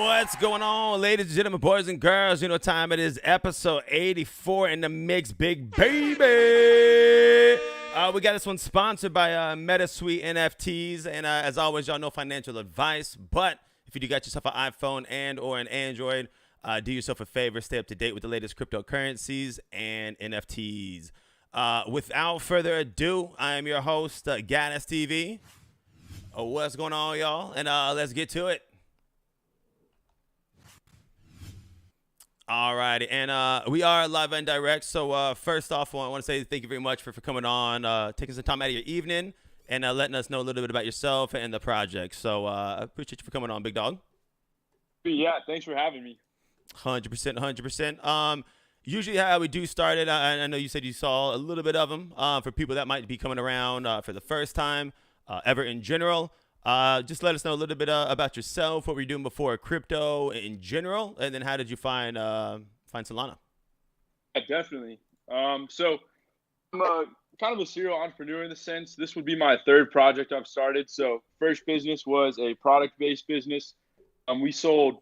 What's going on, ladies and gentlemen, boys and girls? You know what time it is. Episode 84 in the mix, big baby. We got this one sponsored by MetaSuite NFTs. And as always, y'all, no financial advice. But if you do got yourself an iPhone and or an Android, do yourself a favor. Stay up to date with the latest cryptocurrencies and NFTs. Without further ado, I am your host, Gaddis TV. What's going on, y'all? And let's get to it. All righty, and we are live and direct. So first off, I want to say thank you very much for coming on, taking some time out of your evening, and letting us know a little bit about yourself and the project. So I appreciate you for coming on, big dog. Yeah, thanks for having me. 100%. Usually how we do start it, I know you said you saw a little bit of them. For people that might be coming around for the first time, ever in general. Just let us know a little bit about yourself, what were you doing before crypto in general, and then how did you find Solana? Yeah, definitely. So I'm kind of a serial entrepreneur in the sense. This would be my third project I've started. So first business was a product-based business. We sold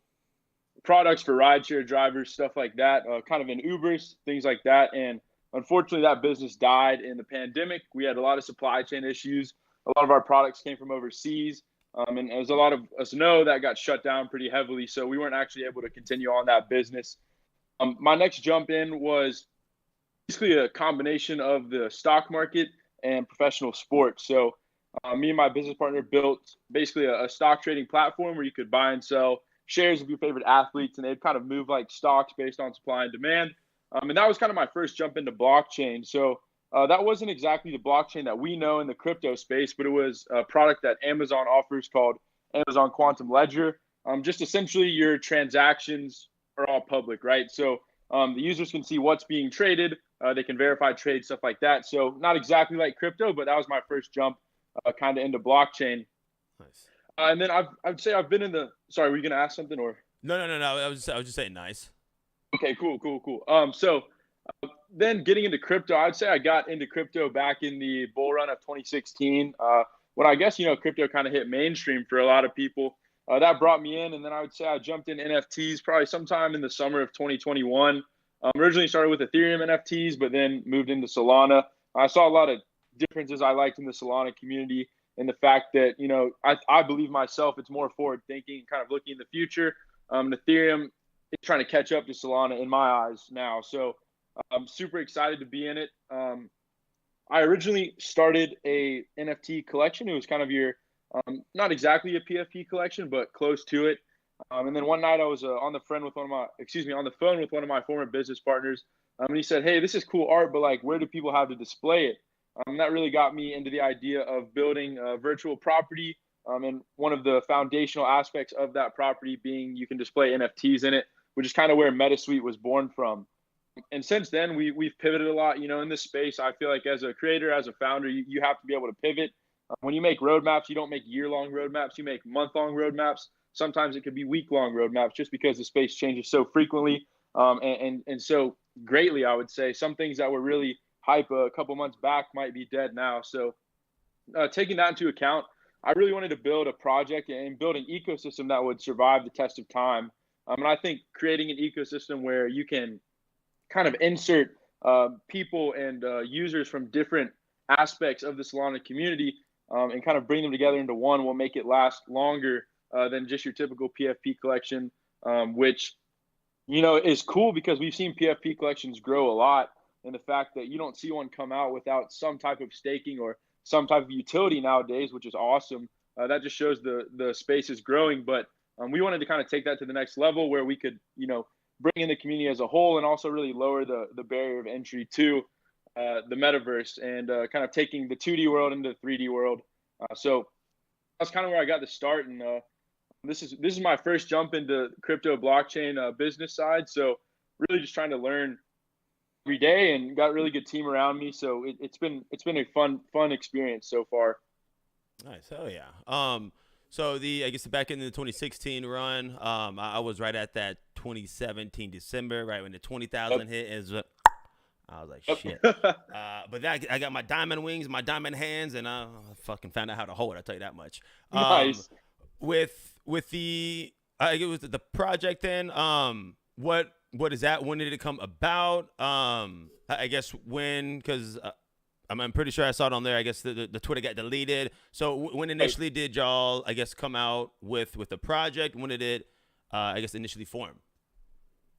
products for rideshare drivers, stuff like that, kind of in Ubers, things like that. And unfortunately, that business died in the pandemic. We had a lot of supply chain issues. A lot of our products came from overseas, and as a lot of us know, that got shut down pretty heavily. So we weren't actually able to continue on that business. My next jump in was basically a combination of the stock market and professional sports. So me and my business partner built basically a stock trading platform where you could buy and sell shares of your favorite athletes, and they'd kind of move like stocks based on supply and demand. And that was kind of my first jump into blockchain. So that wasn't exactly the blockchain that we know in the crypto space, but it was a product that Amazon offers called Amazon Quantum Ledger. Just essentially your transactions are all public, right? So the users can see what's being traded. They can verify trade, stuff like that. So not exactly like crypto, but that was my first jump kind of into blockchain. Nice. And then I'd say I've been in the, sorry, were you going to ask something or? No. I was just saying nice. Okay, cool. So then getting into crypto, I'd say I got into crypto back in the bull run of 2016. When I guess, crypto kind of hit mainstream for a lot of people. That brought me in. And then I would say I jumped in NFTs probably sometime in the summer of 2021. Originally started with Ethereum NFTs, but then moved into Solana. I saw a lot of differences I liked in the Solana community and the fact that, I believe myself, it's more forward thinking, kind of looking in the future. Ethereum is trying to catch up to Solana in my eyes now. So I'm super excited to be in it. I originally started a NFT collection. It was kind of your, not exactly a PFP collection, but close to it. And then one night I was on the phone with one of my former business partners. And he said, "Hey, this is cool art, but like, where do people have to display it?" And that really got me into the idea of building a virtual property. And one of the foundational aspects of that property being you can display NFTs in it, which is kind of where MetaSuite was born from. And since then, we've pivoted a lot, in this space. I feel like as a creator, as a founder, you have to be able to pivot. When you make roadmaps, you don't make year-long roadmaps. You make month-long roadmaps. Sometimes it could be week-long roadmaps just because the space changes so frequently and so greatly, I would say. Some things that were really hype a couple months back might be dead now. So taking that into account, I really wanted to build a project and build an ecosystem that would survive the test of time. And I think creating an ecosystem where you can kind of insert people and users from different aspects of the Solana community and kind of bring them together into one will make it last longer than just your typical PFP collection, which, is cool because we've seen PFP collections grow a lot. And the fact that you don't see one come out without some type of staking or some type of utility nowadays, which is awesome. That just shows the space is growing. But we wanted to kind of take that to the next level where we could, bring in the community as a whole and also really lower the barrier of entry to the metaverse and kind of taking the 2D world into the 3D world. So that's kind of where I got to start. And this is my first jump into crypto blockchain business side. So really just trying to learn every day and got a really good team around me. So it's been a fun experience so far. Nice. Hell yeah. So I guess back in the 2016 run, I was right at that 2017 December, right when the 20,000 hit. I was like, shit. But then I got my diamond wings, my diamond hands, and I fucking found out how to hold it. I'll tell you that much. Nice. With the it was the project then. What is that? When did it come about? I guess when, because I'm pretty sure I saw it on there. I guess the Twitter got deleted. So when initially did y'all, I guess, come out with the project? When did it, I guess, initially form?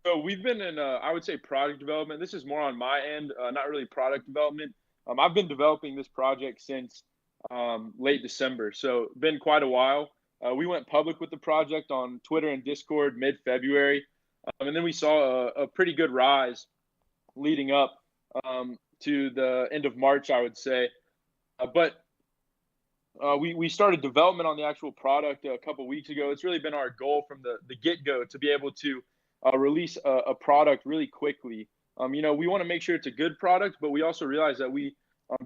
So we've been in, I would say, product development. This is more on my end, not really product development. I've been developing this project since late December, so been quite a while. We went public with the project on Twitter and Discord mid-February, and then we saw a pretty good rise leading up to the end of March, I would say. But we started development on the actual product a couple weeks ago. It's really been our goal from the get-go to be able to release a product really quickly. We want to make sure it's a good product, but we also realize that we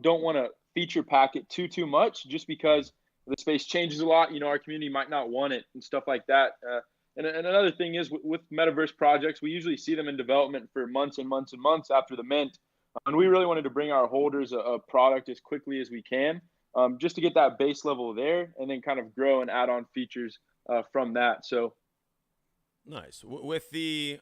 don't want to feature pack it too much just because the space changes a lot. Our community might not want it and stuff like that. And another thing is with metaverse projects, we usually see them in development for months and months and months after the mint. And we really wanted to bring our holders a product as quickly as we can, just to get that base level there and then kind of grow and add on features from that. So. Nice. With the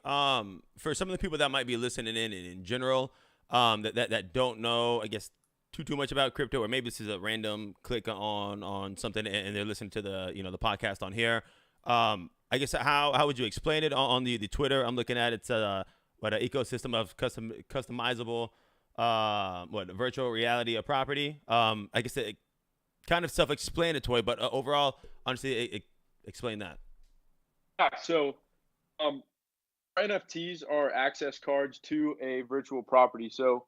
for some of the people that might be listening in general, that don't know, I guess, too much about crypto, or maybe this is a random click on something and they're listening to the podcast on here. I guess how would you explain it on the Twitter? I'm looking at it's an ecosystem of customizable virtual reality a property. I guess it kind of self-explanatory, but overall, honestly, explain that. Yeah. So. NFTs are access cards to a virtual property. So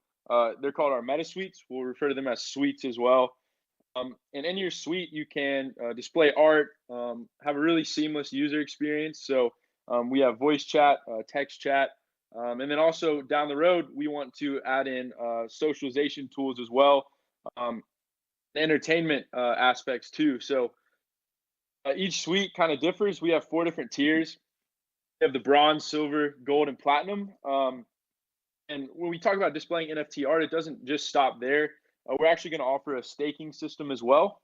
they're called our meta suites. We'll refer to them as suites as well. And in your suite, you can display art, have a really seamless user experience. So we have voice chat, text chat, and then also down the road, we want to add in socialization tools as well, entertainment aspects too. So each suite kind of differs. We have 4 different tiers. We have the bronze, silver, gold, and platinum. And when we talk about displaying NFT art, it doesn't just stop there. We're actually going to offer a staking system as well.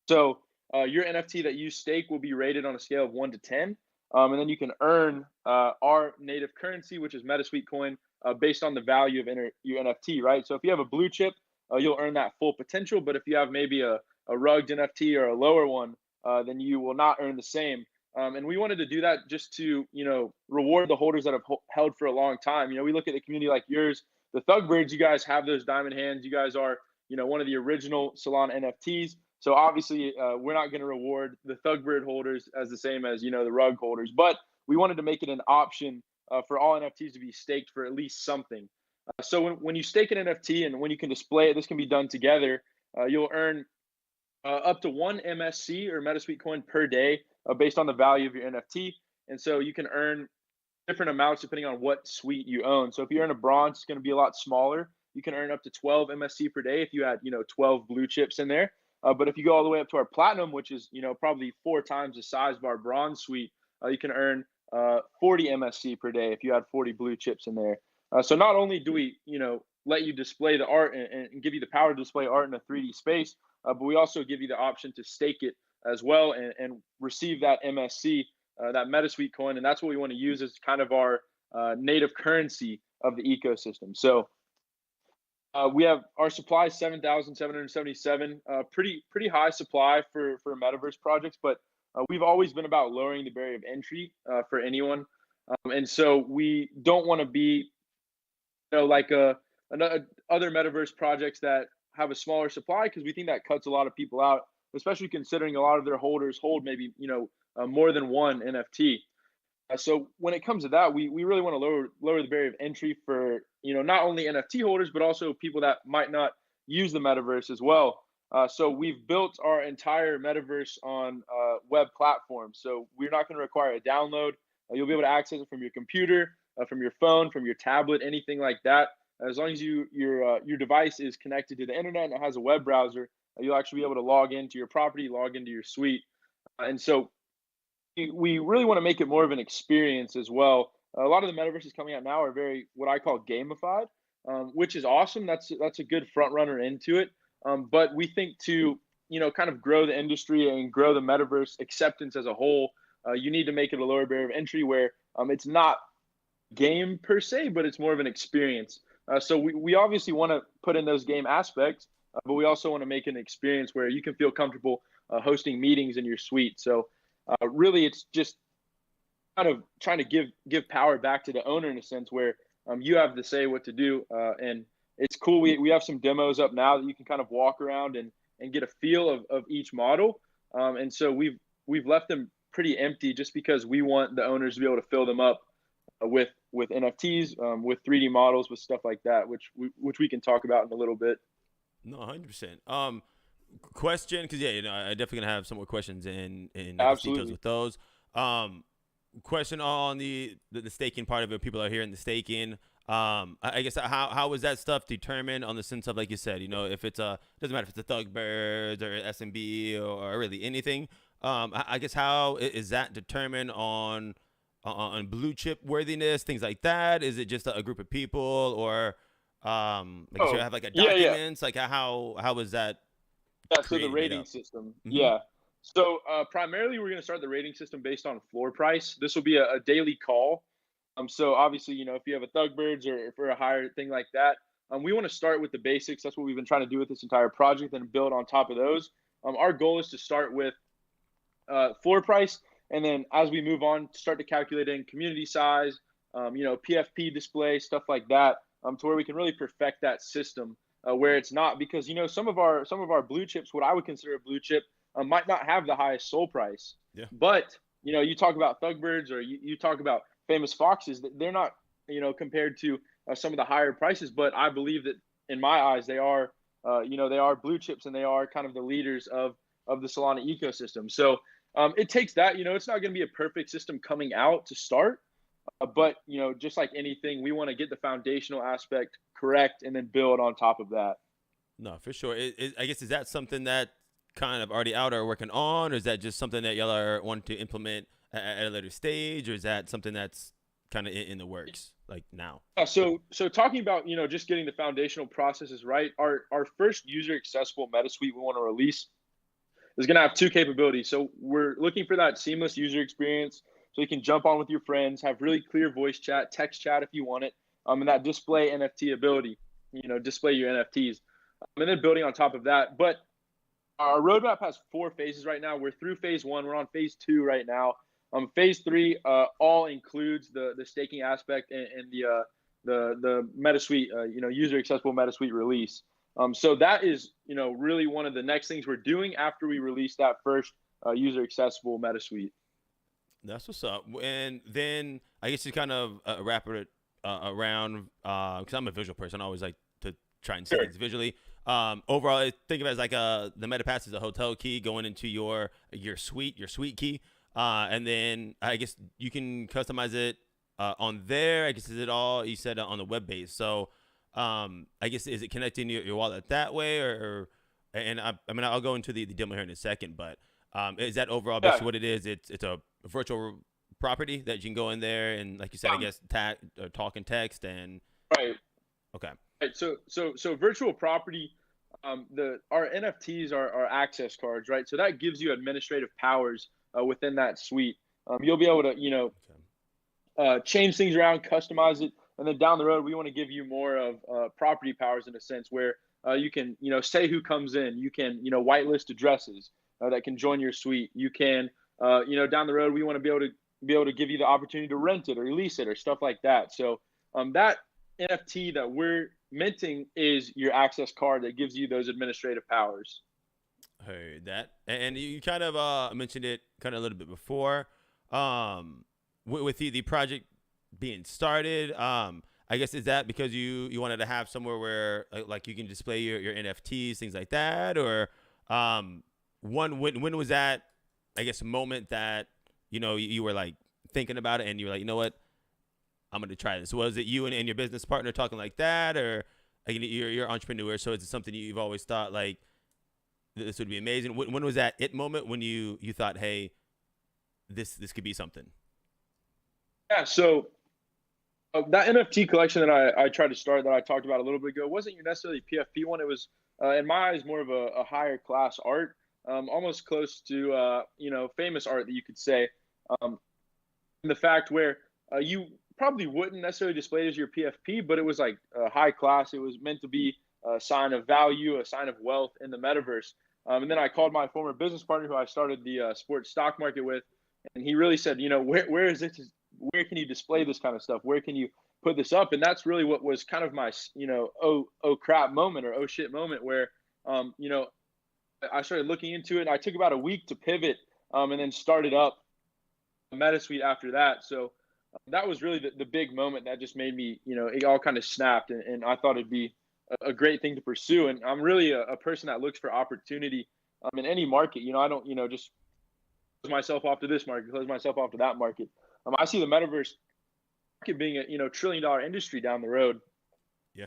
So your NFT that you stake will be rated on a scale of 1 to 10. And then you can earn our native currency, which is MetaSuite coin, based on the value of your NFT, right? So if you have a blue chip, you'll earn that full potential. But if you have maybe a rugged NFT or a lower one, then you will not earn the same. And we wanted to do that just to, reward the holders that have held for a long time. We look at a community like yours, the ThugBirdz, you guys have those diamond hands. You guys are, one of the original Solana NFTs. So obviously, we're not going to reward the ThugBird holders as the same as, the rug holders. But we wanted to make it an option for all NFTs to be staked for at least something. So when you stake an NFT and when you can display it, this can be done together. You'll earn up to 1 MSC or MetaSuite coin per day based on the value of your NFT. And so you can earn different amounts depending on what suite you own. So if you earn a bronze, it's going to be a lot smaller. You can earn up to 12 MSC per day if you had, 12 blue chips in there. But if you go all the way up to our platinum, which is, probably 4 times the size of our bronze suite, you can earn 40 MSC per day if you had 40 blue chips in there. So not only do we, let you display the art and give you the power to display art in a 3D space, but we also give you the option to stake it as well and receive that MSC, that MetaSuite coin. And that's what we want to use as kind of our native currency of the ecosystem. So we have our supply 7,777, pretty high supply for metaverse projects, but we've always been about lowering the barrier of entry for anyone. And so we don't want to be, like other metaverse projects that have a smaller supply, because we think that cuts a lot of people out, especially considering a lot of their holders hold maybe, more than one NFT. So when it comes to that, we really want to lower the barrier of entry for, not only NFT holders, but also people that might not use the metaverse as well. So we've built our entire metaverse on web platforms. So we're not going to require a download. You'll be able to access it from your computer, from your phone, from your tablet, anything like that. As long as your device is connected to the internet and it has a web browser, you'll actually be able to log into your property, log into your suite. And so we really want to make it more of an experience as well. A lot of the metaverses coming out now are very, what I call, gamified, which is awesome. That's a good front runner into it. But we think to, kind of grow the industry and grow the metaverse acceptance as a whole, you need to make it a lower barrier of entry where it's not game per se, but it's more of an experience. So we obviously want to put in those game aspects, but we also want to make an experience where you can feel comfortable hosting meetings in your suite. So really, it's just kind of trying to give power back to the owner in a sense where you have to say what to do. And it's cool. We have some demos up now that you can kind of walk around and get a feel of each model. And so we've left them pretty empty just because we want the owners to be able to fill them up with NFTs, with 3D models, with stuff like that, which we can talk about in a little bit. No, 100%. Question, because I definitely gonna have some more questions in details with those. Question on the staking part of it. People are here in the staking. I guess how was that stuff determined on the sense of, like you said, if it's doesn't matter if it's a ThugBirdz or SMB or really anything. I guess how is that determined on blue chip worthiness, things like that? Is it just a group of people, or you have like a documents? Like how was that? Yeah, so the rating system. Mm-hmm. Yeah. So primarily we're going to start the rating system based on floor price. This will be a daily call. So obviously, if you have a ThugBirdz or for a higher thing like that, we want to start with the basics. That's what we've been trying to do with this entire project and build on top of those. Our goal is to start with floor price, and then as we move on, start to calculate in community size, PFP display, stuff like that, to where we can really perfect that system where it's not, because some of our blue chips, what I would consider a blue chip, might not have the highest soul price. Yeah. But you talk about ThugBirdz or you talk about famous foxes, they're not compared to some of the higher prices. But I believe that in my eyes they are they are blue chips, and they are kind of the leaders of the Solana ecosystem. So it takes that. It's not going to be a perfect system coming out to start. But, just like anything, we want to get the foundational aspect correct and then build on top of that. No, for sure. I guess, is that something that kind of already out or working on, or is that just something that y'all are wanting to implement at a later stage, or is that something that's kind of in the works like now? So talking about, just getting the foundational processes right, our first user accessible meta suite we want to release is going to have two capabilities. So we're looking for that seamless user experience, so you can jump on with your friends, have really clear voice chat, text chat if you want it, and that display NFT ability, display your NFTs, and then building on top of that. But our roadmap has 4 phases right now. We're through phase 1. We're on phase 2 right now. Phase 3 all includes the staking aspect and the meta suite, user accessible meta suite release. So that is, really one of the next things we're doing after we release that first user accessible meta suite. That's what's up. And then I guess to kind of wrap it around, because I'm a visual person, I always like to try and see things visually. Overall, I think of it as like the MetaPass is a hotel key going into your suite key. And then I guess you can customize it on there. I guess is it all you said on the web base. So I guess, is it connecting your wallet that way, or and I'll go into the demo here in a second, but is that overall basically what it is? It's a virtual property that you can go in there and, like you said, I guess talk and text and right. Okay. Right. So virtual property, our NFTs are access cards, right? So that gives you administrative powers within that suite. You'll be able to change things around, customize it, and then down the road we want to give you more of property powers in a sense where you can say who comes in. You can whitelist addresses that can join your suite. You can down the road we want to be able to give you the opportunity to rent it or lease it or stuff like that. So that NFT that we're minting is your access card that gives you those administrative powers. Heard that. And you kind of mentioned it kind of a little bit before with the project being started. I guess, is that because you wanted to have somewhere where like you can display your NFTs, things like that, or when was that, I guess, moment that you were like thinking about it and you were like, you know what, I'm gonna try this? Was it you and your business partner talking like that, or you're an entrepreneur, so is it something you've always thought like this would be amazing? When was that moment when you thought, hey, this could be something? Yeah, so that NFT collection that I tried to start, that I talked about a little bit ago, wasn't necessarily PFP one. It was in my eyes more of a higher class art, almost close to famous art that you could say. And the fact where you probably wouldn't necessarily display it as your PFP, but it was like high class. It was meant to be a sign of value, a sign of wealth in the metaverse. And then I called my former business partner who I started the sports stock market with, and he really said, where is it? Where can you display this kind of stuff? Where can you put this up? And that's really what was kind of my, oh crap moment, or oh shit moment, where, I started looking into it. And I took about a week to pivot, and then started up MetaSuite after that. So that was really the big moment that just made me, it all kind of snapped, and I thought it'd be a great thing to pursue. And I'm really a person that looks for opportunity in any market. I don't, just close myself off to this market, close myself off to that market. I see the metaverse market being a, $1 trillion industry down the road. Yeah.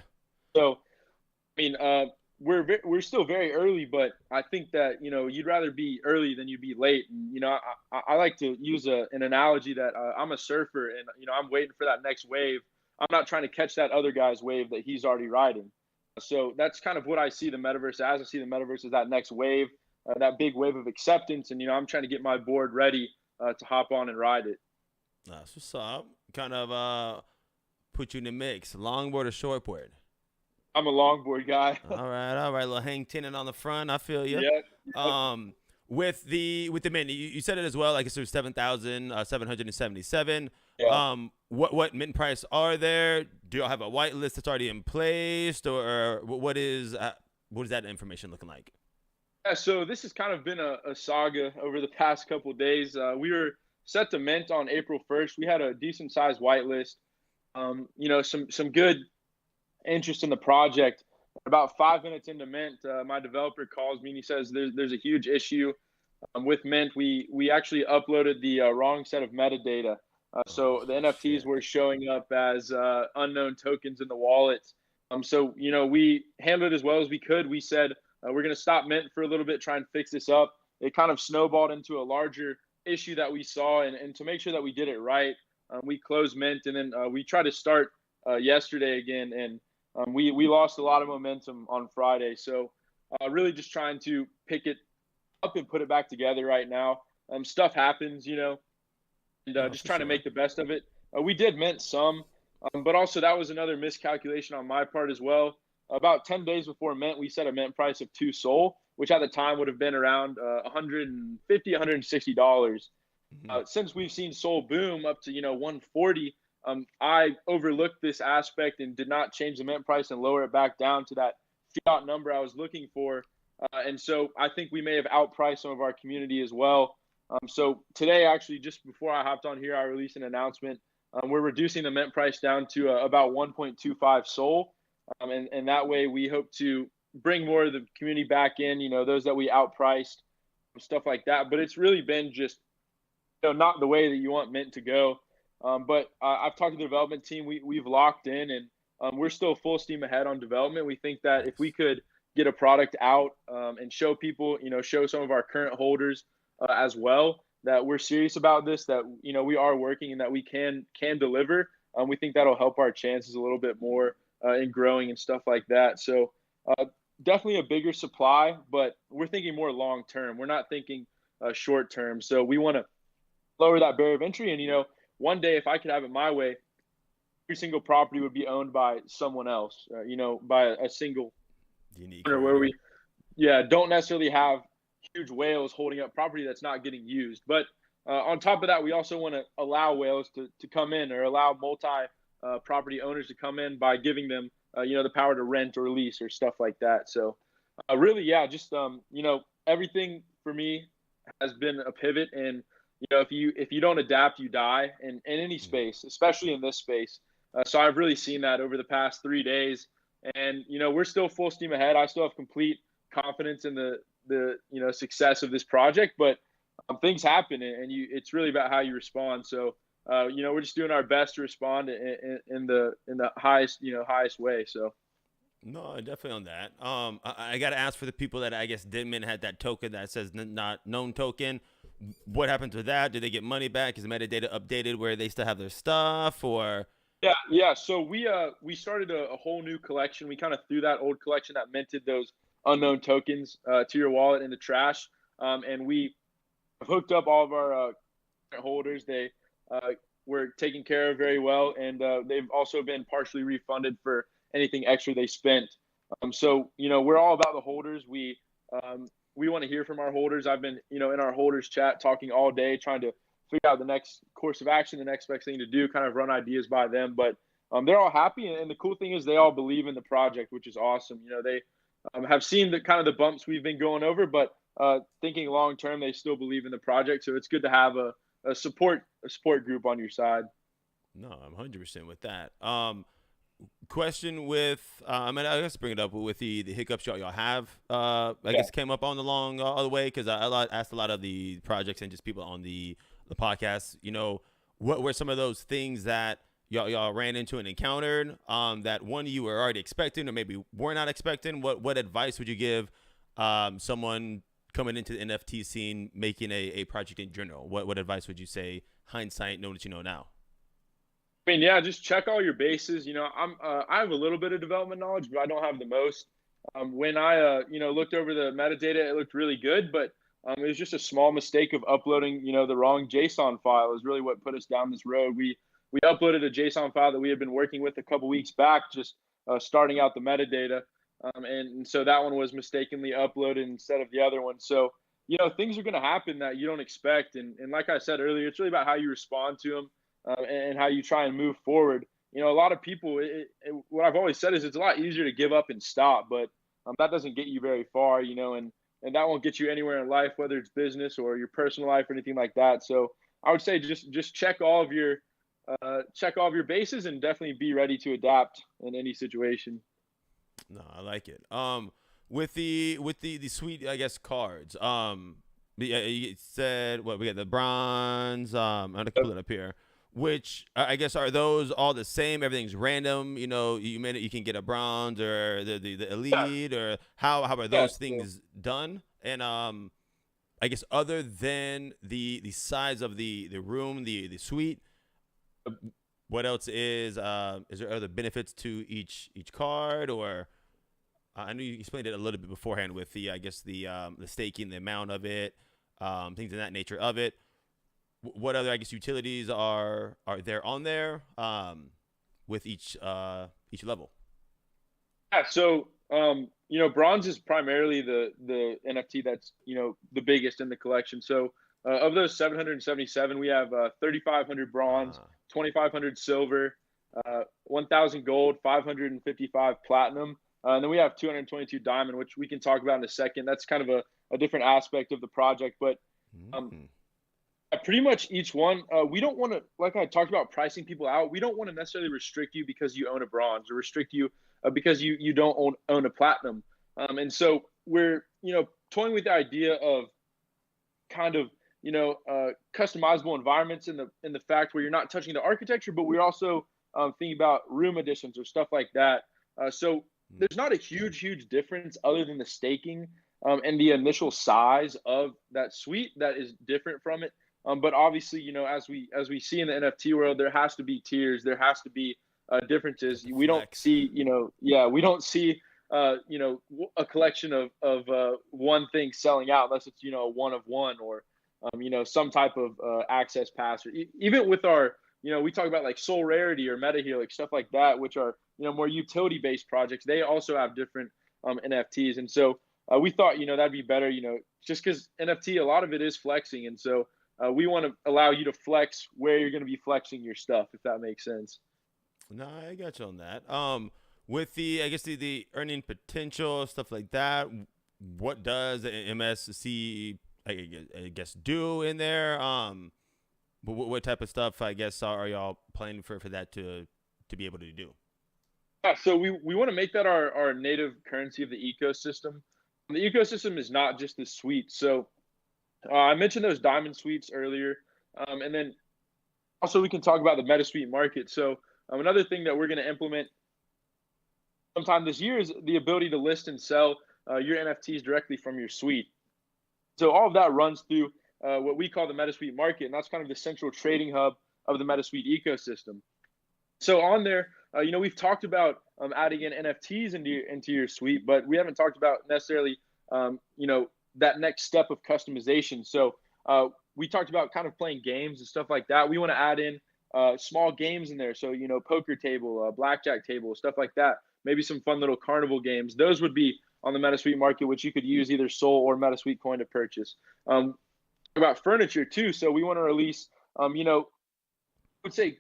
So, I mean, we're still very early, but I think that, you'd rather be early than you'd be late. And, I like to use an analogy that I'm a surfer, and, I'm waiting for that next wave. I'm not trying to catch that other guy's wave that he's already riding. So that's kind of what I see the metaverse as. I see the metaverse as that next wave, that big wave of acceptance. And, I'm trying to get my board ready to hop on and ride it. That's what's up. Kind of put you in the mix. Longboard or shortboard? I'm a longboard guy. All right. Little hang tinted on the front. I feel you. Yeah. With the mint, you said it as well. I guess there's 7,777. Yeah. What mint price are there? Do y'all have a white list that's already in place, or what is that information looking like? Yeah, so this has kind of been a saga over the past couple of days. We were set to mint on April 1st. We had a decent sized whitelist. Some good interest in the project. About 5 minutes into mint, my developer calls me and he says there's a huge issue with mint. We actually uploaded the wrong set of metadata. So the NFTs were showing up as unknown tokens in the wallet. So we handled it as well as we could. We said we're going to stop mint for a little bit, try and fix this up. It kind of snowballed into a larger issue that we saw, and to make sure that we did it right, we closed mint, and then we tried to start yesterday again, and we lost a lot of momentum on Friday. So really just trying to pick it up and put it back together right now. Stuff happens, and just trying to make the best of it. We did mint some, but also that was another miscalculation on my part as well. About 10 days before mint, we set a mint price of 2 SOL, which at the time would have been around $150, $160. Since we've seen SOL boom up to 140, I overlooked this aspect and did not change the mint price and lower it back down to that fiat number I was looking for. And so I think we may have outpriced some of our community as well. So today, actually, just before I hopped on here, I released an announcement. We're reducing the mint price down to about 1.25 SOL. And that way we hope to bring more of the community back in, those that we outpriced, stuff like that. But it's really been just, not the way that you want mint to go. But I've talked to the development team. We've locked in, and we're still full steam ahead on development. We think that if we could get a product out and show people, show some of our current holders as well, that we're serious about this, that, we are working and that we can deliver. We think that'll help our chances a little bit more in growing and stuff like that. So definitely a bigger supply, but we're thinking more long term. We're not thinking short term. So we want to lower that barrier of entry. And, one day, if I could have it my way, every single property would be owned by someone else, by a single unique owner, where we don't necessarily have huge whales holding up property that's not getting used. But on top of that, we also want to allow whales to come in, or allow property owners to come in by giving them, the power to rent or lease or stuff like that. So really, just, everything for me has been a pivot. And, if you don't adapt, you die in any space, especially in this space. So I've really seen that over the past 3 days, and, we're still full steam ahead. I still have complete confidence in the success of this project, but things happen, and it's really about how you respond. So, we're just doing our best to respond in the highest way. So. No, definitely on that. I got to ask for the people that I guess didn't had that token that says not known token. What happened to that? Did they get money back? Is the metadata updated where they still have their stuff, or? Yeah. So we started a whole new collection. We kind of threw that old collection that minted those unknown tokens to your wallet in the trash, and we hooked up all of our holders. They were taken care of very well, and they've also been partially refunded for anything extra they spent. So, we're all about the holders. We want to hear from our holders. I've been, in our holders chat talking all day, trying to figure out the next course of action, the next best thing to do, kind of run ideas by them. But they're all happy. And the cool thing is they all believe in the project, which is awesome. They have seen the kind of the bumps we've been going over, but thinking long term, they still believe in the project. So it's good to have a support group on your side. No, I'm 100% with that. Question with, I guess bring it up with the hiccups y'all have. I guess came up on the long all the way because I asked a lot of the projects and just people on the podcast. What were some of those things that y'all ran into and encountered that one you were already expecting or maybe were not expecting? What advice would you give someone coming into the NFT scene, making a project in general? What advice would you say, hindsight, knowing what you know now? I mean, yeah, just check all your bases. I have a little bit of development knowledge, but I don't have the most. When I, looked over the metadata, it looked really good, but it was just a small mistake of uploading, the wrong JSON file is really what put us down this road. We uploaded a JSON file that we had been working with a couple weeks back, just starting out the metadata. And so that one was mistakenly uploaded instead of the other one. So, things are going to happen that you don't expect. And like I said earlier, it's really about how you respond to them. And how you try and move forward. A lot of people, what I've always said is it's a lot easier to give up and stop, but that doesn't get you very far, and that won't get you anywhere in life, whether it's business or your personal life or anything like that. So I would say just check all of your bases and definitely be ready to adapt in any situation. No, I like it. With the sweet, I guess, cards. You said what we got the bronze. I'm gonna pull it up here. Which I guess are those all the same? Everything's random. You can get a bronze or the elite, or how are those things done? And I guess other than the size of the room, the suite, what else is there other benefits to each card? Or I know you explained it a little bit beforehand with the staking, the amount of it, things of that nature of it. What other, I guess, utilities are there on there with each level? Yeah, so bronze is primarily the NFT that's the biggest in the collection. So of those 777, we have 3,500 bronze, 2,500 silver, 1,000 gold, 555 platinum, and then we have 222 diamond, which we can talk about in a second. That's kind of a different aspect of the project, but pretty much each one, we don't want to, like I talked about pricing people out, we don't want to necessarily restrict you because you own a bronze or restrict you because you don't own a platinum. And so we're, toying with the idea of kind of, customizable environments in the fact where you're not touching the architecture, but we're also thinking about room additions or stuff like that. So there's not a huge difference other than the staking and the initial size of that suite that is different from it. But obviously, as we see in the NFT world, there has to be tiers. There has to be differences. We don't see, we don't see, a collection of one thing selling out unless it's, one of one or, some type of access pass. Or even with our, we talk about like Soul Rarity or MetaHelix, stuff like that, which are, more utility-based projects. They also have different NFTs. And so we thought, that'd be better, just because NFT, a lot of it is flexing. And so we want to allow you to flex where you're going to be flexing your stuff, if that makes sense. No, I got you on that. With the earning potential, stuff like that, what does the MSC, I guess, do in there? What type of stuff, I guess, are y'all planning for that to be able to do? Yeah, so we want to make that our native currency of the ecosystem. The ecosystem is not just the suite. So I mentioned those diamond suites earlier. And then also we can talk about the meta suite market. So another thing that we're going to implement sometime this year is the ability to list and sell your NFTs directly from your suite. So all of that runs through what we call the meta suite market. And that's kind of the central trading hub of the meta suite ecosystem. So on there, we've talked about adding in NFTs into your suite, but we haven't talked about necessarily, that next step of customization. So we talked about kind of playing games and stuff like that. We want to add in small games in there. So, poker table, blackjack table, stuff like that. Maybe some fun little carnival games. Those would be on the MetaSuite market, which you could use either Sol or MetaSuite coin to purchase. About furniture too. So we want to release, I would say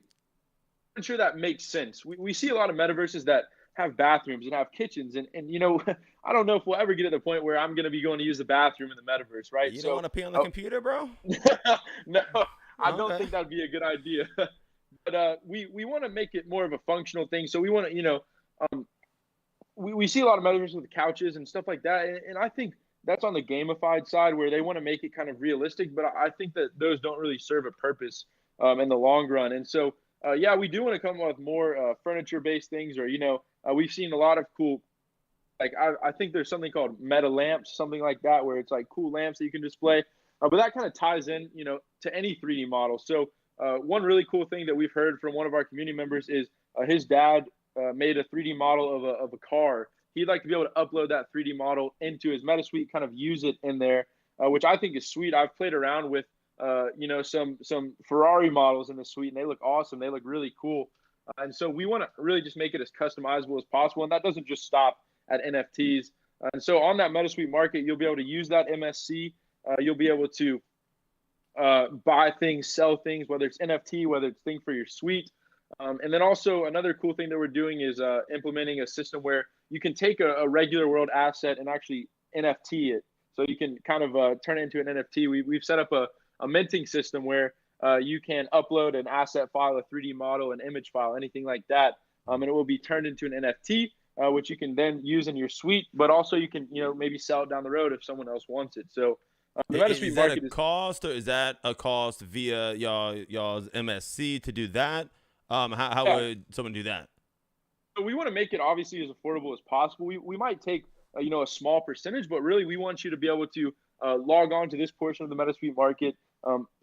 furniture that makes sense. We see a lot of metaverses that have bathrooms and have kitchens. And I don't know if we'll ever get to the point where I'm going to be going to use the bathroom in the metaverse, right? You don't want to pee on the computer, bro? No, I don't think that'd be a good idea. But we want to make it more of a functional thing. So we want to, we see a lot of metaverses with couches and stuff like that. And I think that's on the gamified side where they want to make it kind of realistic. But I think that those don't really serve a purpose in the long run. And so, we do want to come up with more furniture-based things, or, we've seen a lot of cool, like I think there's something called meta lamps, something like that, where it's like cool lamps that you can display. But that kind of ties in, to any 3D model. So one really cool thing that we've heard from one of our community members is his dad made a 3D model of a car. He'd like to be able to upload that 3D model into his MetaSuite, kind of use it in there, which I think is sweet. I've played around with, some Ferrari models in the suite, and they look awesome. They look really cool. And so we want to really just make it as customizable as possible. And that doesn't just stop at NFTs. And so on that MetaSuite market, you'll be able to use that MSC. You'll be able to buy things, sell things, whether it's NFT, whether it's thing for your suite. And then also another cool thing that we're doing is implementing a system where you can take a regular world asset and actually NFT it. So you can kind of turn it into an NFT. We've set up a minting system where you can upload an asset file, a 3D model, an image file, anything like that. And it will be turned into an NFT, which you can then use in your suite, but also you can, maybe sell it down the road if someone else wants it. So the MetaSuite is that a cost, or is that a cost via y'all's MSC to do that? How would someone do that? So we want to make it obviously as affordable as possible. We might take a small percentage, but really we want you to be able to log on to this portion of the MetaSuite market,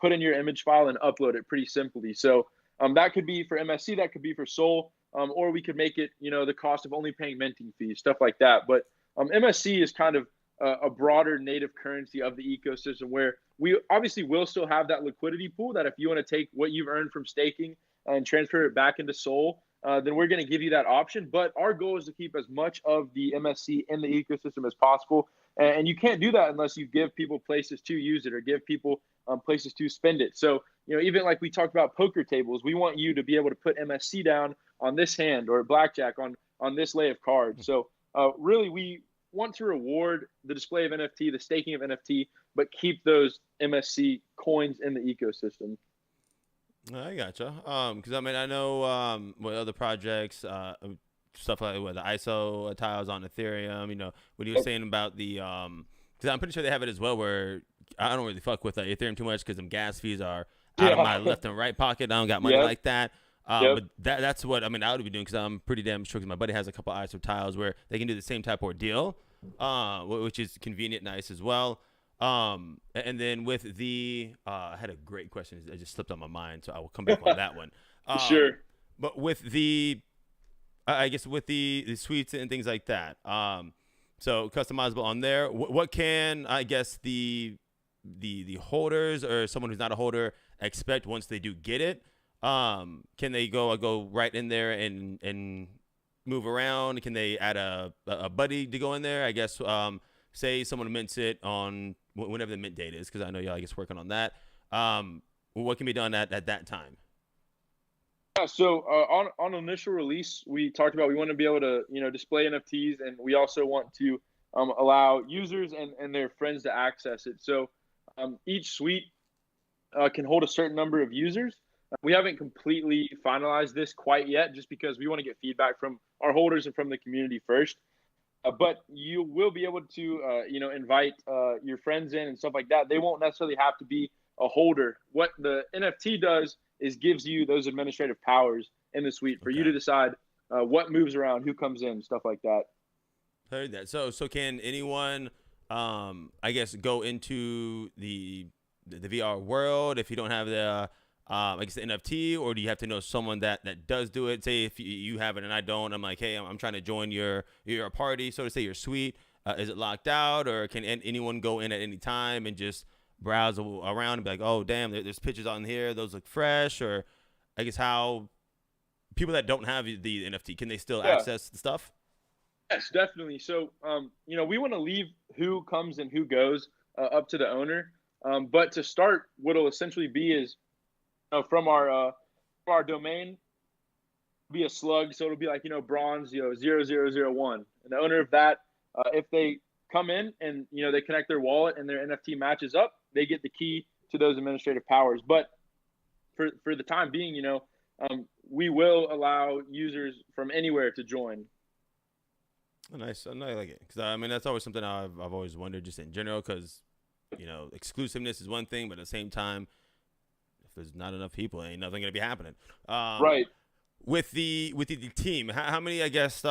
put in your image file and upload it pretty simply. So that could be for MSC, that could be for Sol, or we could make it, the cost of only paying minting fees, stuff like that. But MSC is kind of a broader native currency of the ecosystem, where we obviously will still have that liquidity pool that if you want to take what you've earned from staking and transfer it back into Sol, then we're going to give you that option. But our goal is to keep as much of the MSC in the ecosystem as possible. And you can't do that unless you give people places to use it or give people places to spend it. So, even like we talked about poker tables, we want you to be able to put MSC down on this hand, or blackjack on this lay of cards. So really, we want to reward the display of NFT, the staking of NFT, but keep those MSC coins in the ecosystem. I gotcha. Because I know with other projects, stuff like with the ISO tiles on Ethereum. What you were saying about the because I'm pretty sure they have it as well, where I don't really fuck with Ethereum too much because them gas fees are out of my left and right pocket. I don't got money like that. But that's what I would be doing, because I'm pretty damn sure, because my buddy has a couple ISO tiles where they can do the same type of ordeal, which is convenient, nice as well. And then with the I had a great question. It just slipped on my mind, so I will come back on that one. Sure. But with the I guess with the suites and things like that, so customizable on there. What can, I guess, the holders or someone who's not a holder expect once they do get it? Can they go right in there and move around? Can they add a buddy to go in there? I guess say someone mints it on whenever the mint date is, because I know y'all, I guess, working on that. What can be done at that time? Yeah, so on initial release, we talked about we want to be able to display NFTs, and we also want to allow users and their friends to access it. So each suite can hold a certain number of users. We haven't completely finalized this quite yet, just because we want to get feedback from our holders and from the community first. But you will be able to invite your friends in and stuff like that. They won't necessarily have to be a holder. What the NFT does is gives you those administrative powers in the suite for you to decide what moves around, who comes in, stuff like that. Heard that. So can anyone, I guess, go into the VR world if you don't have the I guess the NFT, or do you have to know someone that does do it? Say if you have it and I don't, I'm like, hey, I'm trying to join your party, so to say, your suite. Is it locked out, or can anyone go in at any time and just browse around and be like, oh, damn, there's pictures on here. Those look fresh. Or I guess how people that don't have the NFT, can they still Yeah. access the stuff? Yes, definitely. So, we want to leave who comes and who goes up to the owner. But to start, what will essentially be is from our domain, be a slug. So it'll be like, bronze, 0001. And the owner of that, if they come in and, they connect their wallet and their NFT matches up, they get the key to those administrative powers. But for the time being, we will allow users from anywhere to join. Oh, nice. I like it. Because, that's always something I've always wondered just in general because, exclusiveness is one thing, but at the same time, if there's not enough people, ain't nothing going to be happening. Right. With the team, how many, I guess,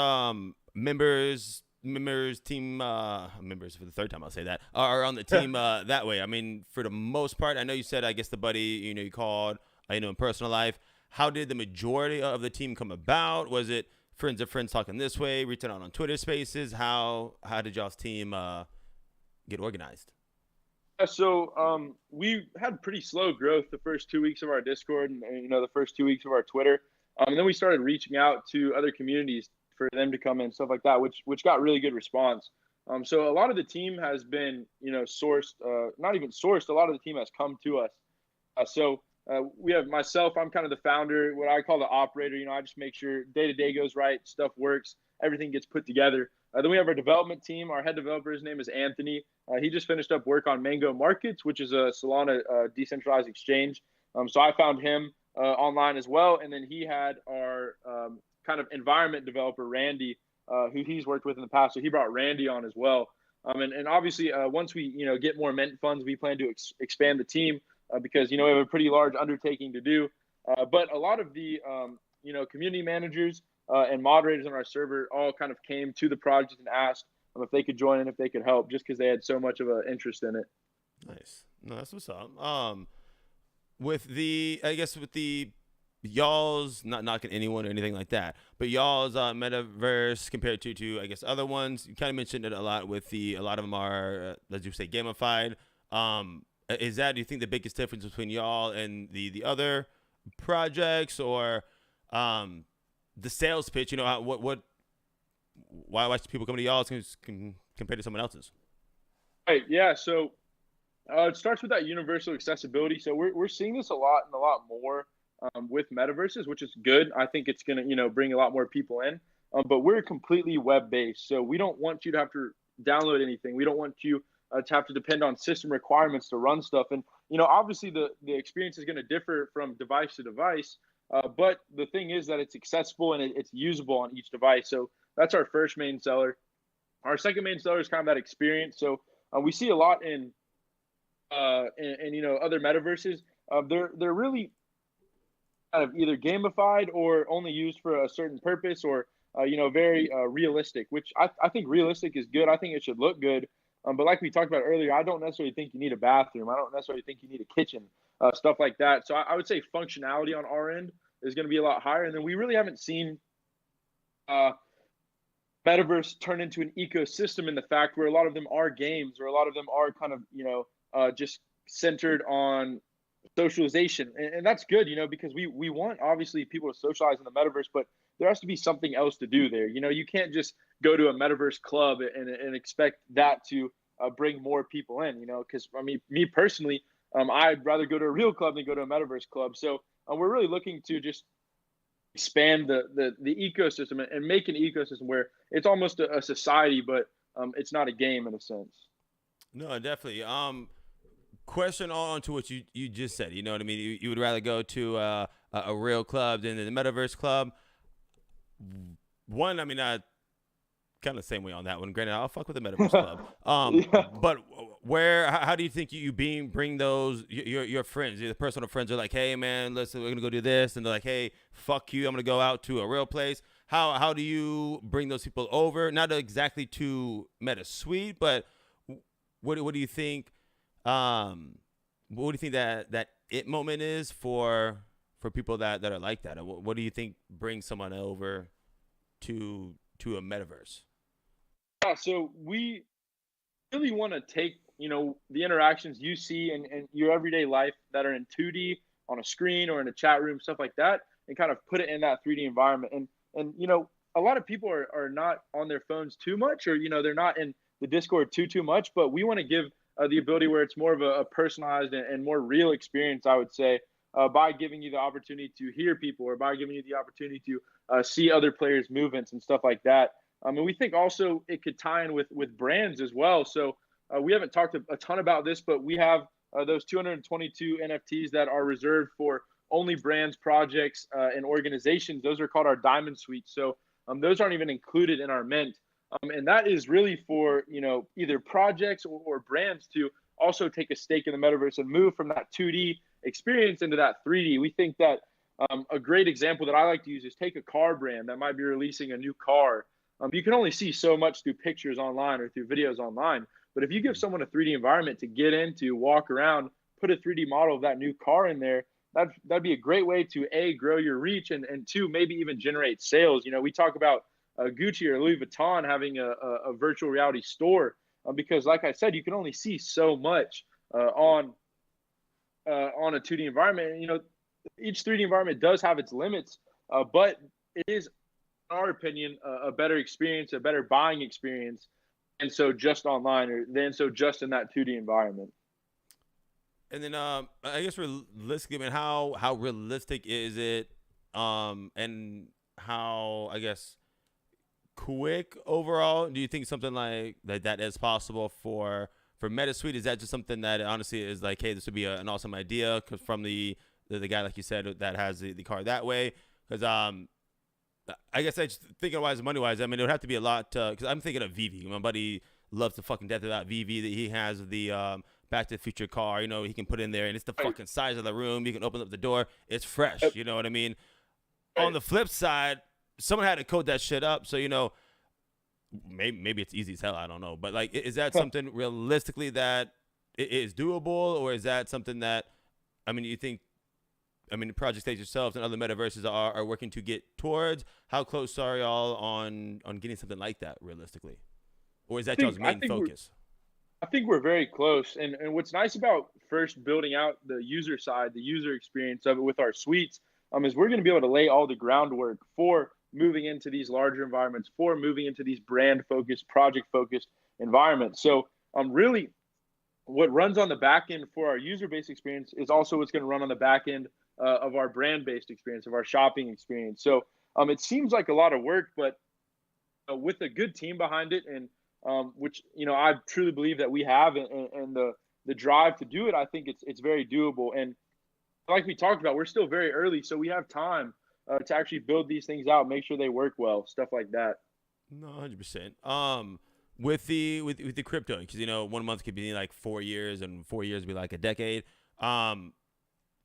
members, team members, for the third time I'll say that, are on the team that way? I mean, for the most part, I know you said, I guess, the buddy, you called, in personal life. How did the majority of the team come about? Was it friends of friends talking this way, reaching out on Twitter Spaces? How did y'all's team get organized? So we had pretty slow growth the first 2 weeks of our Discord and the first 2 weeks of our Twitter. And then we started reaching out to other communities for them to come in, stuff like that, which got really good response. So a lot of the team has been, sourced, not even sourced. A lot of the team has come to us. So we have myself. I'm kind of the founder, what I call the operator. I just make sure day-to-day goes right, stuff works, everything gets put together. Then we have our development team. Our head developer, his name is Anthony. He just finished up work on Mango Markets, which is a Solana decentralized exchange. So I found him online as well. And then he had our kind of environment developer, Randy, who he's worked with in the past. So he brought Randy on as well. And obviously, once we get more Mint funds, we plan to expand the team because we have a pretty large undertaking to do. But a lot of the community managers and moderators on our server all kind of came to the project and asked if they could join and if they could help, just because they had so much of an interest in it. Nice. No, that's what's up. With the y'all's, not knocking anyone or anything like that, but y'all's metaverse compared to I guess other ones, you kind of mentioned it a lot with a lot of them are, as you say, gamified. Is that, do you think, the biggest difference between y'all and the other projects, or the sales pitch? Why should people come to y'all compared to someone else's? Right. Yeah. So it starts with that universal accessibility. So we're seeing this a lot and a lot more with metaverses, which is good. I think it's going to, bring a lot more people in. But we're completely web-based. So we don't want you to have to download anything. We don't want you to have to depend on system requirements to run stuff. And, obviously the experience is going to differ from device to device. But the thing is that it's accessible and it's usable on each device. So that's our first main seller. Our second main seller is kind of that experience. So we see a lot in other metaverses. They're really kind of either gamified or only used for a certain purpose, or very realistic. Which I think realistic is good. I think it should look good. But like we talked about earlier, I don't necessarily think you need a bathroom. I don't necessarily think you need a kitchen, stuff like that. So I would say functionality on our end is going to be a lot higher. And then we really haven't seen metaverse turn into an ecosystem in the fact where a lot of them are games, or a lot of them are kind of, just centered on socialization. And that's good, because we want, obviously, people to socialize in the metaverse, but there has to be something else to do there. You can't just go to a metaverse club and expect that to bring more people in, because me personally, I'd rather go to a real club than go to a metaverse club. So we're really looking to just expand the ecosystem and make an ecosystem where it's almost a society, but it's not a game in a sense. No, definitely. Question on to what you just said. You know what I mean? You would rather go to a real club than the metaverse club. One, kind of the same way on that one. Granted, I'll fuck with the metaverse club. Yeah. But how do you think you bring those your friends, your personal friends, are like, hey man, listen, we're gonna go do this, and they're like, hey, fuck you, I'm gonna go out to a real place. How do you bring those people over? Not exactly to MetaSuite, but what do you think? What do you think that it moment is for people that are like that? What do you think brings someone over to a metaverse? Yeah, so we really want to take the interactions you see in your everyday life that are in 2D on a screen or in a chat room, stuff like that, and kind of put it in that 3D environment. And a lot of people are not on their phones too much, or they're not in the Discord too much, but we want to give the ability where it's more of a personalized and more real experience, I would say, by giving you the opportunity to hear people, or by giving you the opportunity to see other players' movements and stuff like that. And we think also it could tie in with brands as well. So we haven't talked a ton about this, but we have those 222 NFTs that are reserved for only brands, projects, and organizations. Those are called our Diamond Suites. So those aren't even included in our mint. And that is really for, either projects or brands to also take a stake in the metaverse and move from that 2D experience into that 3D. We think that a great example that I like to use is take a car brand that might be releasing a new car. You can only see so much through pictures online or through videos online. But if you give someone a 3D environment to get into, walk around, put a 3D model of that new car in there, that'd be a great way to A, grow your reach, and two, maybe even generate sales. We talk about Gucci or Louis Vuitton having a virtual reality store because, like I said, you can only see so much on a 2D environment. And, each 3D environment does have its limits, but it is, in our opinion, a better experience, a better buying experience, and so just online, or then so just in that 2D environment. And then I guess realistically, I mean, how realistic is it, and how, I guess, quick overall do you think something like that is possible for MetaSuite? Is that just something that honestly is like, hey, this would be an awesome idea because from the guy, like you said, that has the car that way? Because I guess I just thinking wise, money wise, I mean, it would have to be a lot, because I'm thinking of Vivi. My buddy loves to fucking death about Vivi. That he has the Back to the Future car, he can put in there, and it's the fucking size of the room. You can open up the door, it's fresh. You know what I mean? On the flip side, someone had to code that shit up, so maybe it's easy as hell. I don't know, but like, is that something realistically that is doable, or is that something that, I mean, you think, the project stage yourselves and other metaverses are working to get towards? How close are y'all on getting something like that realistically, or is that y'all's main focus? I think we're very close, and what's nice about first building out the user side, the user experience of it with our suites, is we're going to be able to lay all the groundwork for moving into these larger environments, for moving into these brand-focused, project-focused environments. So really what runs on the back end for our user-based experience is also what's going to run on the back end of our brand-based experience, of our shopping experience. So it seems like a lot of work, but with a good team behind it, and which I truly believe that we have, and the drive to do it, I think it's very doable. And like we talked about, we're still very early, so we have time to actually build these things out, make sure they work well, stuff like that. No, 100%. With the crypto, because 1 month could be like 4 years, and 4 years would be like a decade.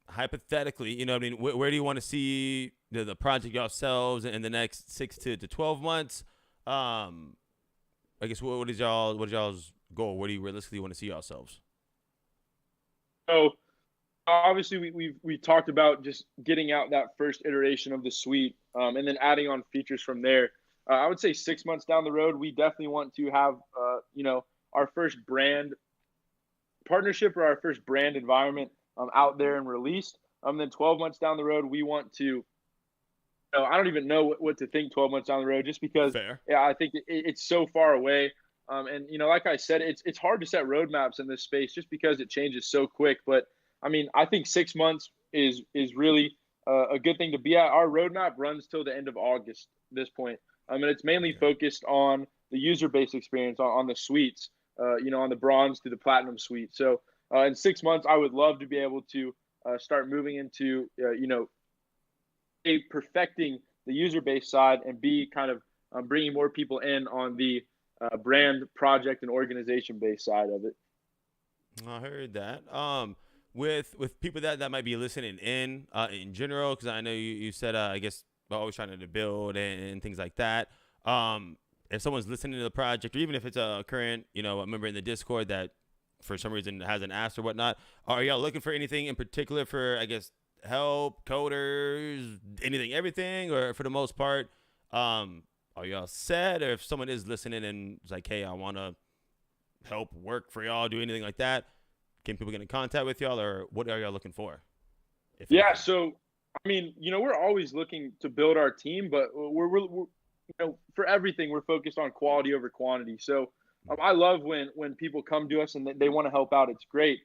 Hypothetically, where do you want to see the project yourselves in the next 6 to 12 months? I guess what is y'all's goal? Where do you realistically want to see yourselves? So obviously we talked about just getting out that first iteration of the suite, and then adding on features from there. I would say 6 months down the road, we definitely want to have our first brand partnership or our first brand environment out there and released. Then 12 months down the road, we want to, I don't even know what to think 12 months down the road, just because I think it's so far away. And like I said, it's hard to set roadmaps in this space just because it changes so quick. But I mean, I think 6 months is really a good thing to be at. Our roadmap runs till the end of August at this point. And it's mainly focused on the user-based experience on the suites, on the bronze to the platinum suite. So in 6 months, I would love to be able to start moving into, perfecting the user-based side, and be kind of bringing more people in on the brand, project, and organization-based side of it. I heard that. With people that might be listening in general, because I know you said, I guess, always trying to build and things like that. If someone's listening to the project, or even if it's a current, a member in the Discord that for some reason hasn't asked or whatnot, are y'all looking for anything in particular for, I guess, help, coders, anything, everything, or for the most part, are y'all set? Or if someone is listening and is like, hey, I want to help work for y'all, do anything like that? Can people get in contact with y'all, or what are y'all looking for? Yeah, so I mean, we're always looking to build our team, but we're for everything we're focused on quality over quantity. So I love when people come to us and they want to help out. It's great,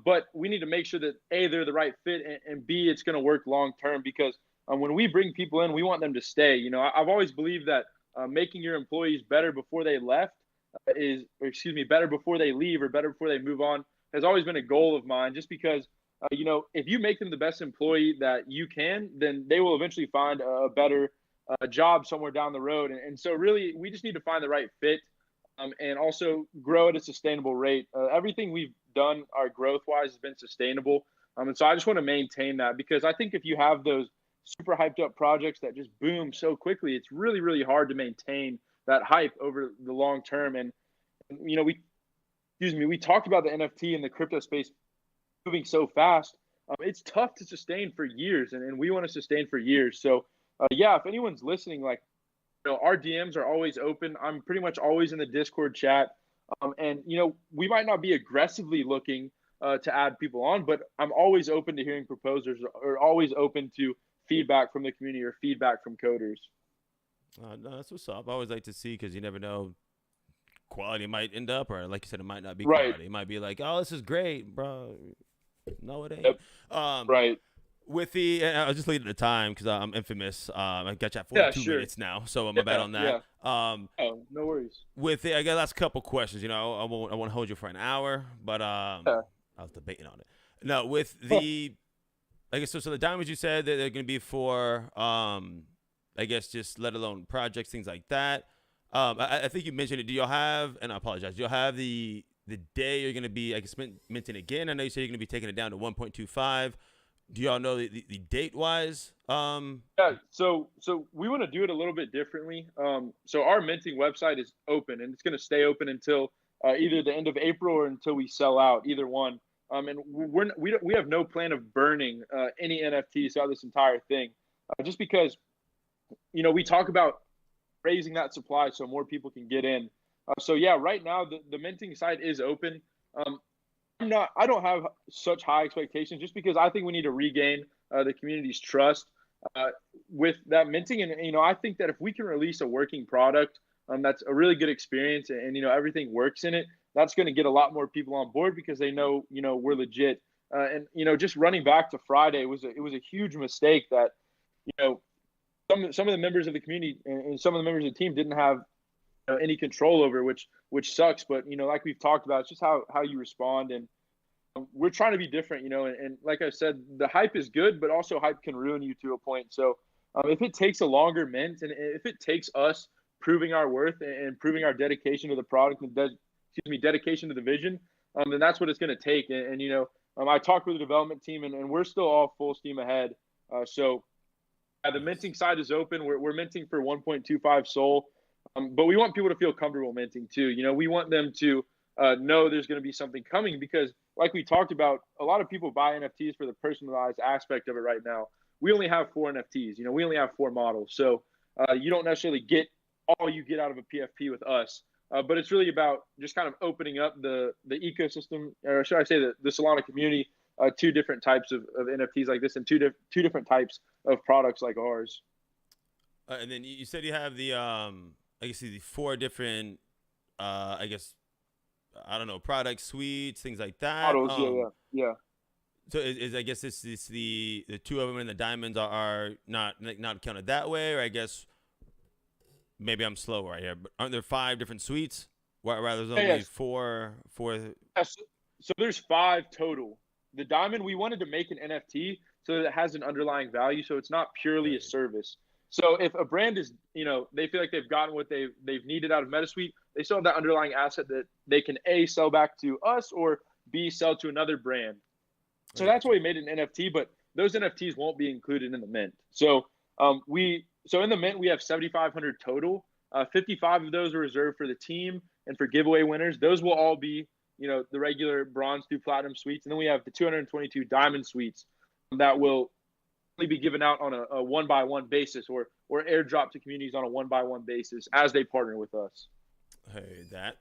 but we need to make sure that A, they're the right fit, and B, it's going to work long term, because when we bring people in, we want them to stay. I've always believed that making your employees better before they better before they leave or better before they move on has always been a goal of mine, just because if you make them the best employee that you can, then they will eventually find a better job somewhere down the road. And so really, we just need to find the right fit, and also grow at a sustainable rate. Everything we've done, our growth-wise, has been sustainable. And so I just want to maintain that, because I think if you have those super hyped up projects that just boom so quickly, it's really, really hard to maintain that hype over the long term. And, we talked about the NFT and the crypto space moving so fast. It's tough to sustain for years, and we want to sustain for years. So if anyone's listening, our DMs are always open. I'm pretty much always in the Discord chat, and we might not be aggressively looking to add people on, but I'm always open to hearing proposals, or always open to feedback from the community or feedback from coders. No, that's what's up. I always like to see, because you never know, quality might end up, or like you said, it might not be right. quality. It might be like, oh, this is great, bro. No, it ain't. Yep. Right. With I'll just leave it at the time, because I'm infamous. I got you at 42 minutes now, so my bad on that. Yeah. No worries. I got last couple questions. I won't hold you for an hour, but I was debating on it. No, with the, I guess so the diamonds, you said that they're going to be for, I guess, just let alone projects, things like that. I think you mentioned it. Do y'all have, and I apologize, do y'all have the day you're going to be, I guess, minting again? I know you said you're going to be taking it down to 1.25. Do y'all know the date wise? Yeah, so we want to do it a little bit differently. So our minting website is open, and it's going to stay open until either the end of April or until we sell out, either one. And we have no plan of burning any NFTs throughout this entire thing, just because we talk about raising that supply so more people can get in. Right now the minting site is open. I don't have such high expectations, just because I think we need to regain the community's trust with that minting. And, I think that if we can release a working product that's a really good experience, and, everything works in it, that's going to get a lot more people on board, because they know, we're legit. And, just running back to Friday, it was a huge mistake that, some of the members of the community and some of the members of the team didn't have any control over, which sucks. But, like we've talked about, it's just how you respond. And we're trying to be different, and like I said, the hype is good, but also hype can ruin you to a point. So if it takes a longer mint, and if it takes us proving our worth and proving our dedication to the product, and dedication to the vision, then that's what it's going to take. And I talked with the development team, and we're still all full steam ahead. The minting side is open. We're minting for 1.25 SOL. But we want people to feel comfortable minting too. We want them to know there's going to be something coming, because like we talked about, a lot of people buy NFTs for the personalized aspect of it right now. We only have 4 NFTs. We only have 4 models. So you don't necessarily get all you get out of a PFP with us. But it's really about just kind of opening up the ecosystem, or should I say the Solana community, 2 different types of NFTs like this, and two different types of products like ours. And then you said you have the I guess the 4 different products, suites, things like that. Models, yeah. So I guess this the 2 of them, and the diamonds are not counted that way, or I guess maybe I'm slow right here, but aren't there 5 different suites? Rather there's only 4. Yeah, so there's 5 total. The diamond, we wanted to make an NFT so that it has an underlying value, so it's not purely a service. So if a brand is, they feel like they've gotten what they've needed out of MetaSuite, they still have that underlying asset that they can A, sell back to us, or B, sell to another brand. So that's why we made an NFT, but those NFTs won't be included in the mint. So in the mint, we have 7,500 total. 55 of those are reserved for the team and for giveaway winners. Those will all be, the regular bronze through platinum suites. And then we have the 222 diamond suites that will be given out on a 1-by-1 basis, or airdrop to communities on a 1-by-1 basis as they partner with us. Hey, that.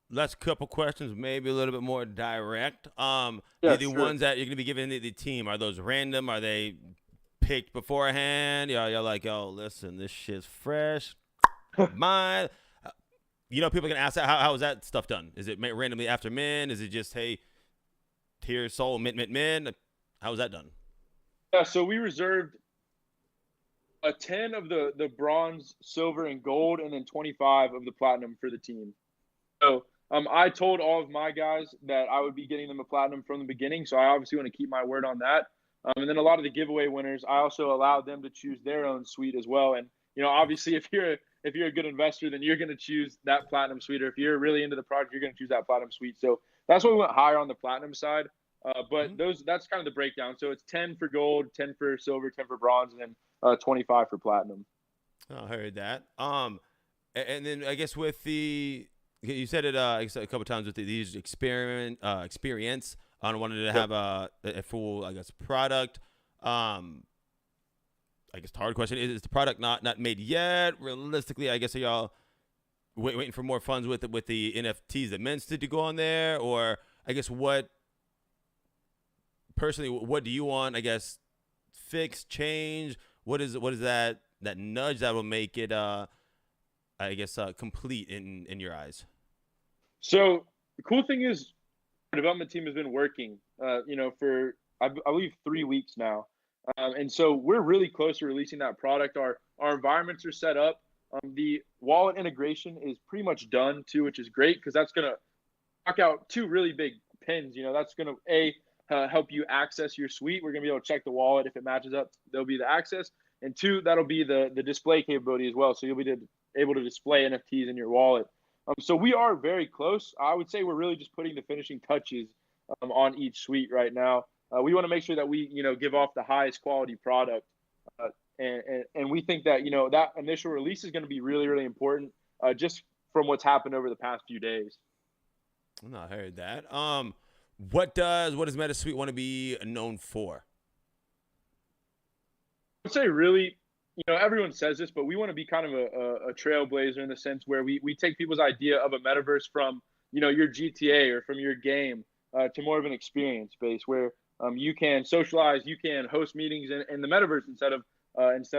last couple questions, maybe a little bit more direct. Yeah, The sure. ones that you're gonna be giving the team, are those random? Are they picked beforehand? You're like, oh, listen, this shit's fresh. Mine. People can ask that. How is that stuff done? Is it randomly after min? Is it just, hey, here's soul, min? How is that done? Yeah, so we reserved a 10 of the bronze, silver, and gold, and then 25 of the platinum for the team. So I told all of my guys that I would be getting them a platinum from the beginning. So I obviously want to keep my word on that. And then a lot of the giveaway winners, I also allowed them to choose their own suite as well. And obviously, if you're a good investor, then you're going to choose that platinum suite. Or if you're really into the product, you're going to choose that platinum suite. So that's why we went higher on the platinum side. But that's kind of the breakdown. So it's 10 for gold, 10 for silver, 10 for bronze, and then 25 for platinum. I heard that. And then I guess with you said it a couple times with these experience. I wanted to have a full, I guess, product. I guess the hard question is the product not made yet? Realistically, I guess, are y'all waiting for more funds with the NFTs that minted to go on there? Or I guess what do you want, I guess, fix, change? What is that nudge that will make it I guess complete in your eyes? So the cool thing is, our development team has been working, for I believe 3 weeks now, and so we're really close to releasing that product. Our environments are set up. The wallet integration is pretty much done too, which is great because that's gonna knock out two really big pins. That's gonna help you access your suite. We're gonna be able to check the wallet if it matches up. There'll be the access, and two, that'll be the display capability as well. So you'll be able to display NFTs in your wallet. So we are very close. I would say we're really just putting the finishing touches on each suite right now. We want to make sure that we, give off the highest quality product, and we think that that initial release is going to be really, really important, just from what's happened over the past few days. I heard that. What does MetaSuite want to be known for? I would say really, everyone says this, but we want to be kind of a trailblazer in the sense where we take people's idea of a metaverse from, your GTA or from your game to more of an experience base where you can socialize, you can host meetings in the metaverse instead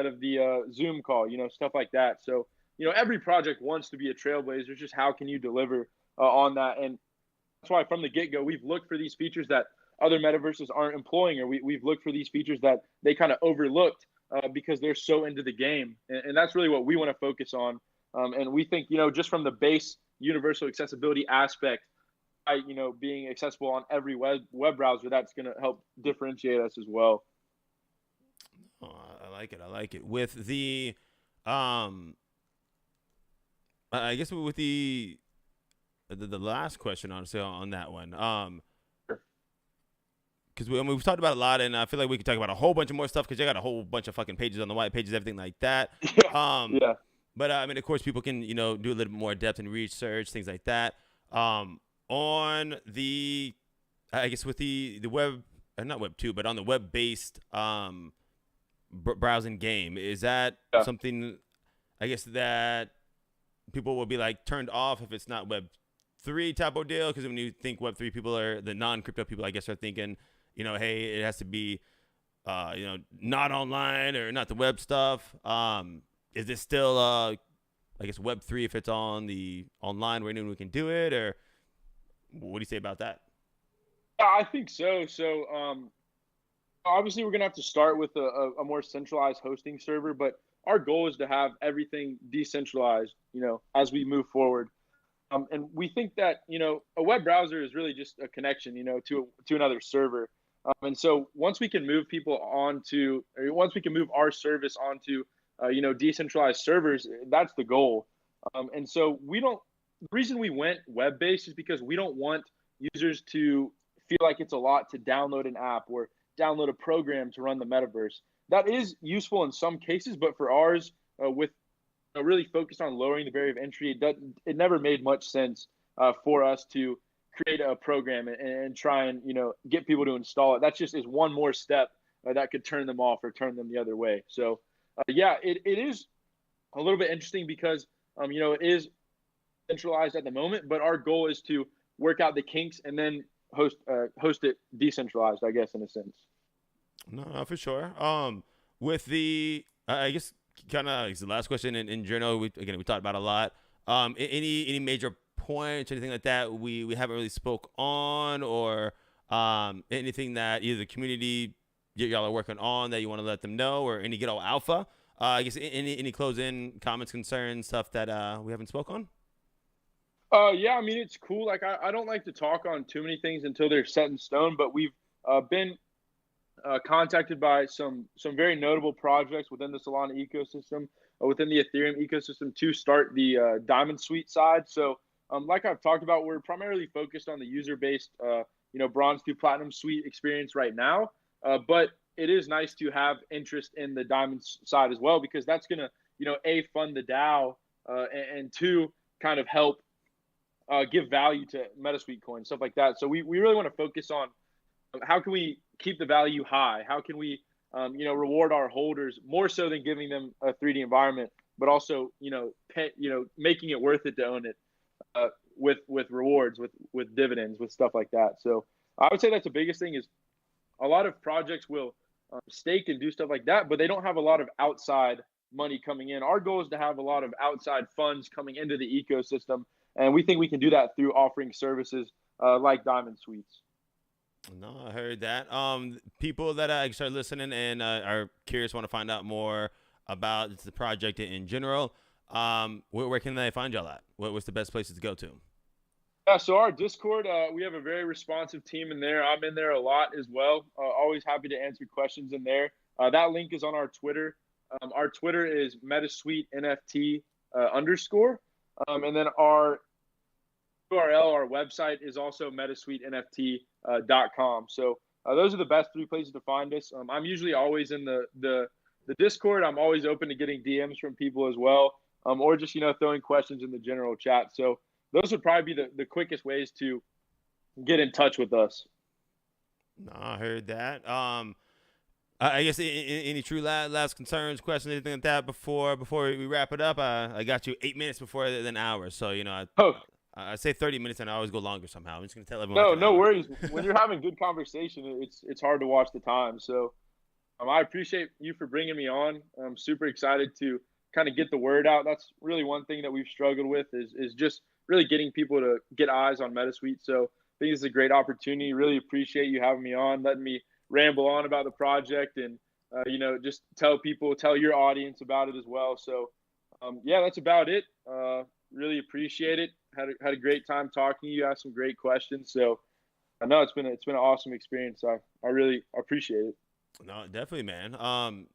of the Zoom call, stuff like that. So, every project wants to be a trailblazer. It's just how can you deliver on that? And that's why from the get-go, we've looked for these features that other metaverses aren't employing, or we've looked for these features that they kind of overlooked because they're so into the game. And that's really what we want to focus on. And we think, just from the base universal accessibility aspect, by, being accessible on every web browser, that's going to help differentiate us as well. Oh, I like it. With the, I guess with the last question, honestly, on that one, because we've talked about a lot, and I feel like we could talk about a whole bunch of more stuff because you got a whole bunch of fucking pages on the white pages, everything like that. Yeah. But I mean, of course, people can do a little bit more depth and research, things like that. On the, I guess with the web, not web 2, but on the web based browsing game, is that something, I guess, that people will be like turned off if it's not web 3 type of deal? Because when you think web 3, people are the non-crypto people, I guess, are thinking, hey, it has to be, not online or not the web stuff. Is this still, I guess, web 3 if it's on the online where anyone can do it, or what do you say about that? Yeah, I think so. So, obviously, we're gonna have to start with a more centralized hosting server, but our goal is to have everything decentralized, as we move forward. And we think that, a web browser is really just a connection, to another server. And so once we can move once we can move our service onto, decentralized servers, that's the goal. And so the reason we went web-based is because we don't want users to feel like it's a lot to download an app or download a program to run the metaverse. That is useful in some cases, but for ours, with really focused on lowering the barrier of entry, it never made much sense for us to create a program and try and get people to install it. That just is one more step that could turn them off or turn them the other way. So it is a little bit interesting because it is centralized at the moment, but our goal is to work out the kinks and then host it decentralized, I guess, in a sense. No, for sure. With the, I guess, kind of the last question in general, we talked about a lot. Any major points, anything like that we haven't really spoke on, or anything that either the community y'all are working on that you want to let them know, or any Get All Alpha? I guess any close-in comments, concerns, stuff that we haven't spoke on? Yeah, I mean, it's cool. Like, I don't like to talk on too many things until they're set in stone, but we've been contacted by some very notable projects within the Solana ecosystem, within the Ethereum ecosystem, to start the Diamond Suite side. So, like I've talked about, we're primarily focused on the user-based, Bronze to Platinum Suite experience right now. But it is nice to have interest in the Diamond side as well, because that's going to, A, fund the DAO, and two, kind of help give value to MetaSuite coins, stuff like that. So we really want to focus on how can we keep the value high? How can we, reward our holders more so than giving them a 3D environment, but also, making it worth it to own it with rewards, with dividends, with stuff like that. So I would say that's the biggest thing is a lot of projects will stake and do stuff like that, but they don't have a lot of outside money coming in. Our goal is to have a lot of outside funds coming into the ecosystem, and we think we can do that through offering services like Diamond Suites. No, I heard that. People that start listening and are curious, want to find out more about the project in general, where can they find y'all at? What's the best places to go to? Yeah, so our Discord, we have a very responsive team in there. I'm in there a lot as well. Always happy to answer questions in there. That link is on our Twitter. Our Twitter is MetaSuite NFT _. And then our URL, our website, is also metasuitenft.com. So those are the best three places to find us. I'm usually always in the Discord. I'm always open to getting DMs from people as well, or just, throwing questions in the general chat. So those would probably be the quickest ways to get in touch with us. No, I heard that. I guess any true last concerns, questions, anything like that before we wrap it up? I got you 8 minutes before an hour, so I say 30 minutes and I always go longer somehow. I'm just gonna tell everyone. No worries. When you're having good conversation, it's hard to watch the time. So I appreciate you for bringing me on. I'm super excited to kind of get the word out. That's really one thing that we've struggled with is just really getting people to get eyes on MetaSuite. So I think it's a great opportunity. Really appreciate you having me on, letting me ramble on about the project, and just tell your audience about it as well. So yeah, that's about it. Really appreciate it. Had a great time talking to you. Asked some great questions. So I know it's been an awesome experience. I really appreciate it. No, definitely, man.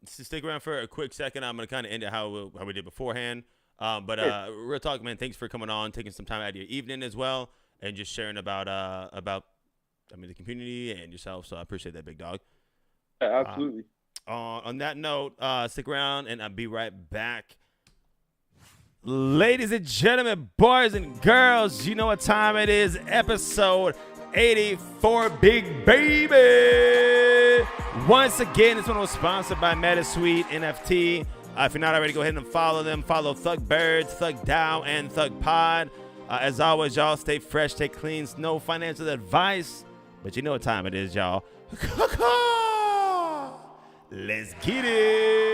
So stick around for a quick second. I'm gonna kind of end it how we did beforehand. Real talk, man. Thanks for coming on, taking some time out of your evening as well, and just sharing about the community and yourself. So I appreciate that, big dog. Yeah, absolutely. On that note, stick around, and I'll be right back. Ladies and gentlemen, boys and girls, you know what time it is. Episode 84, big baby. Once again, this one was sponsored by MetaSuite NFT. If you're not already, go ahead and follow them. Follow ThugBirdz, ThugDAO, and ThugPod. As always, y'all, stay fresh, stay clean. No financial advice, but you know what time it is, y'all. Let's get it.